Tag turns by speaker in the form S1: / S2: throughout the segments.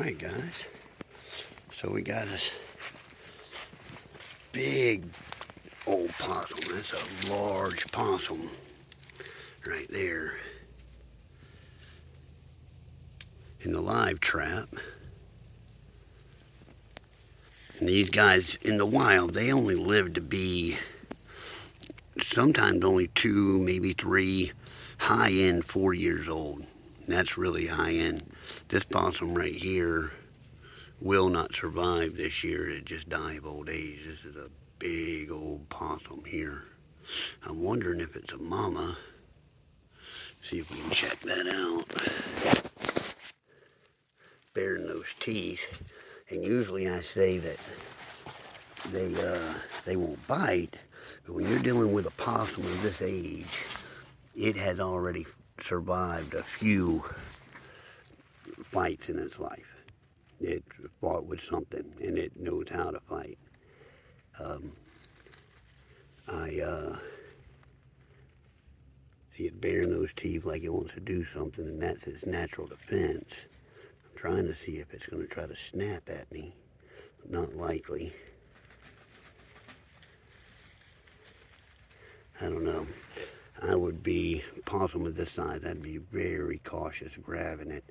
S1: Alright guys, so we got this big old possum. That's a large possum right there in the live trap. And these guys in the wild, they only live to be sometimes only 2, maybe 3, high end 4 years old. And that's really high end. This possum right here will not survive this year. It just die of old age. This is a big old possum here. I'm wondering if it's a mama. See if we can check that out. Baring those teeth. And usually I say that they won't bite, but when you're dealing with a possum of this age, it has already survived a few fights in its life. It fought with something, and it knows how to fight. See it baring those teeth like it wants to do something, and that's its natural defense. I'm trying to see if it's going to try to snap at me. Not likely. I don't know. I would be, possum of this size, I'd be very cautious grabbing it.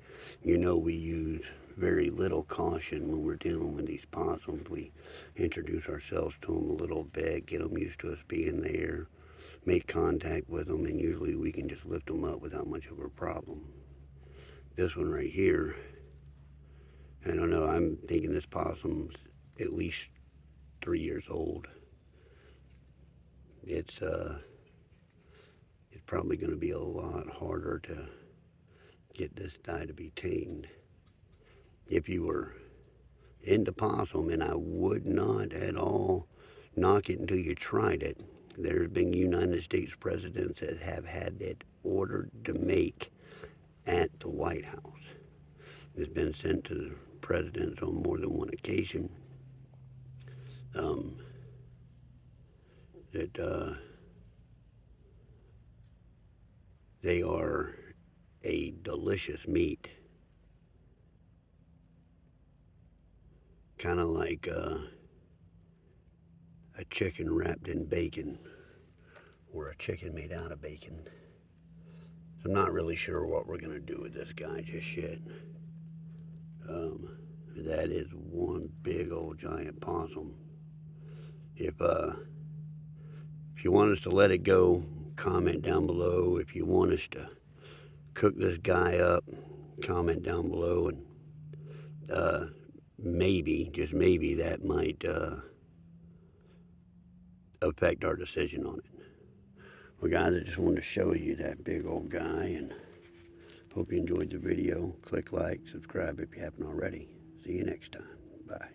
S1: You know, we use very little caution when we're dealing with these possums. We introduce ourselves to them a little bit, get them used to us being there, make contact with them, and usually we can just lift them up without much of a problem. This one right here, I don't know, I'm thinking this possum's at least 3 years old. It's probably going to be a lot harder to get this guy to be tamed. If you were into possum, and I would not at all knock it until you tried it. There's been United States presidents that have had it ordered to make at the White House. It's been sent to the presidents on more than one occasion. They are a delicious meat. Kind of like a chicken wrapped in bacon, or a chicken made out of bacon. So I'm not really sure what we're going to do with this guy just yet. That is one big old giant possum. If you want us to let it go, comment down below. If you want us to cook this guy up, comment down below, and maybe, just maybe, that might affect our decision on it. Well guys, I just wanted to show you that big old guy, and hope you enjoyed the video. Click like, subscribe if you haven't already. See you next time. Bye.